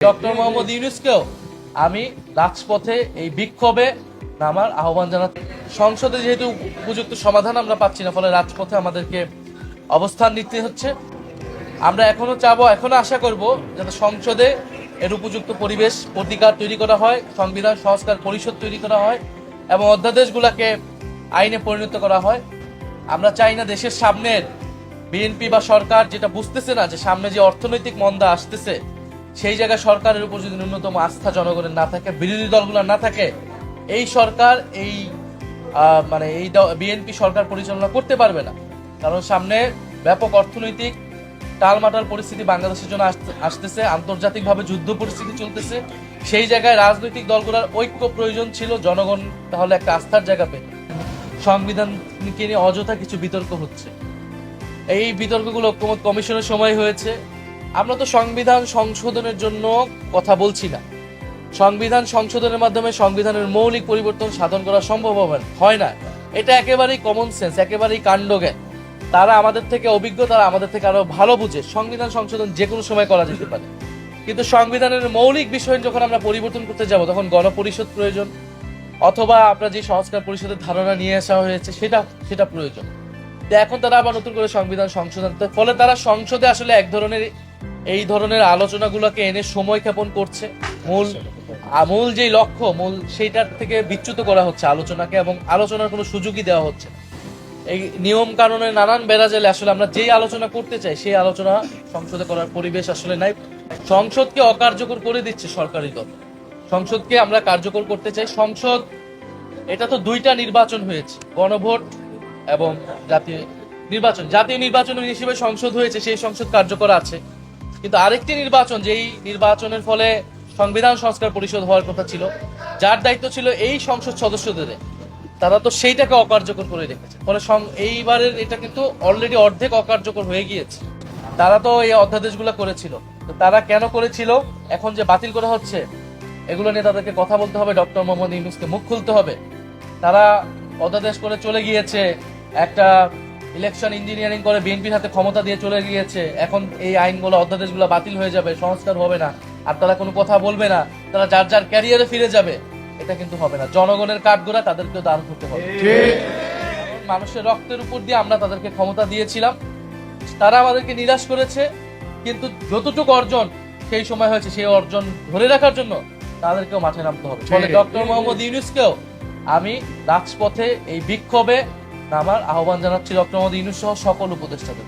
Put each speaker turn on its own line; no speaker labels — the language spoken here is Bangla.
ডক্টর মোহাম্মদ ইউনূসকেও আমি রাজপথে এই বিক্ষোভে নামার আহ্বান জানাচ্ছি। সংসদে যেহেতু উপযুক্ত সমাধান আমরা পাচ্ছি না, ফলে রাজপথে আমাদেরকে অবস্থান নিতে হচ্ছে। আমরা এখনো আশা করব যাতে সংসদে এর উপযুক্ত পরিবেশ প্রতিকার তৈরি করা হয়, সংবিধান সংস্কার পরিষদ তৈরি করা হয় এবং অধ্যাদেশগুলোকে আইনে পরিণত করা হয়। আমরা চাই না দেশের সামনের বিএনপি বা সরকার যেটা বুঝতেছে না যে সামনে যে অর্থনৈতিক মন্দা আসতেছে, সেই জায়গায় সরকারের উপর যদি ন্যূনতম আস্থা জনগণের না থাকে, বিরোধী দলগুলো না থাকে, এই সরকার এই বিএনপি সরকার পরিচালনা করতে পারবে না। কারণ সামনে ব্যাপক অর্থনৈতিক টালমাটাল পরিস্থিতি বাংলাদেশের জন্য আসতেছে, আন্তর্জাতিকভাবে যুদ্ধ পরিস্থিতি চলতেছে। সেই জায়গায় রাজনৈতিক দলগুলোর ঐক্য প্রয়োজন ছিল, জনগণ তাহলে একটা আস্থার জায়গা পেত। সংবিধানকে নিয়ে অযথা কিছু বিতর্ক হচ্ছে, এই বিতর্কগুলো ঐক্যমত কমিশনের সময় হয়েছে। আমরা তো সংবিধান সংশোধনের জন্য কথা বলছি না। সংবিধান সংশোধনের মাধ্যমে সংবিধানের মৌলিক পরিবর্তন সাধন করা সম্ভব হয় না। এটা একেবারেই কমন সেন্স, একেবারেই কাণ্ডজ্ঞান। তারা আমাদের থেকে অভিজ্ঞ, তারা আমাদের থেকে আরো ভালো বুঝে। সংবিধান সংশোধন যে কোনো সময় করা যেতে পারে, কিন্তু সংবিধানের মৌলিক বিষয় যখন আমরা পরিবর্তন করতে যাব, তখন গণপরিষদ প্রয়োজন, অথবা আপনার যে সংস্কার পরিষদের ধারণা নিয়ে আসা হয়েছে সেটা প্রয়োজন। তো এখন তারা আবার নতুন করে সংবিধান সংশোধন, ফলে তারা সংসদে আসলে এই ধরনের আলোচনাগুলোকে এনে সময় ক্ষেপণ করছে। মূল যেই লক্ষ্য সেইটার থেকে বিচ্যুত করা হচ্ছে আলোচনাকে, এবং আলোচনার কোনো সুযোগই দেওয়া হচ্ছে না। এই নিয়ম কানুনের নানান বেড়াজালে আসলে আমরা যেই আলোচনা করতে চাই, সেই আলোচনা সংসদে করার পরিবেশ আসলে নাই। সংসদকে অকার্যকর করে দিচ্ছে সরকারি দল। সংসদকে আমরা কার্যকর করতে চাই। সংসদ, এটা তো দুইটা নির্বাচন হয়েছে, গণভোট এবং জাতীয় নির্বাচন হিসেবে সংসদ হয়েছে, সেই সংসদ কার্যকর আছে। কিন্তু আরেকটি নির্বাচন, যেই নির্বাচনের ফলে সংবিধান সংস্কার পরিষদ হওয়ার কথা ছিল, যার দায়িত্ব ছিল এই সংসদ সদস্যদের, তারা তো সেইটাকে অকার্যকর করে রেখেছে। ফলে এইবারের এটা কিন্তু অলরেডি অর্ধেক অকার্যকর হয়ে গিয়েছে। তারা তো এই অধ্যাদেশগুলো করেছিল, তো তারা কেন করেছিল, এখন যে বাতিল করা হচ্ছে, এগুলো নিয়ে তাদেরকে কথা বলতে হবে। ডক্টর মোহাম্মদ ইউনূসকে মুখ খুলতে হবে। তারা অধ্যাদেশ করে চলে গিয়েছে, একটা ইলেকশন ইঞ্জিনিয়ারিং করে বিএনপির হাতে ক্ষমতা দিয়ে চলে গিয়েছে। এখন এই আইনগুলো, অধ্যাদেশগুলো বাতিল হয়ে যাবে, সংস্কার হবে না, আর তারা কোনো কথা বলবে না, তারা যার ক্যারিয়ারে ফিরে যাবে। এটা কিন্তু হবে না। জনগণের কাঠগড়া তাদেরকেও দান করতে হবে। মানুষের রক্তের উপর দিয়ে আমরা তাদেরকে ক্ষমতা দিয়েছিলাম, তারা আমাদেরকে নিরাশ করেছে। কিন্তু যতটুকু অর্জন সেই সময় হয়েছে, সেই অর্জন ধরে রাখার জন্য তাদেরকেও মাঠে নামতে হবে। ফলে ডক্টর মোহাম্মদ ইউনূসকেও আমি রাজপথে এই বিক্ষোভে নামার আহ্বান জানাচ্ছি, ডক্টর মোহাম্মদ ইউনূস সহ সকল উপদেষ্টাদের।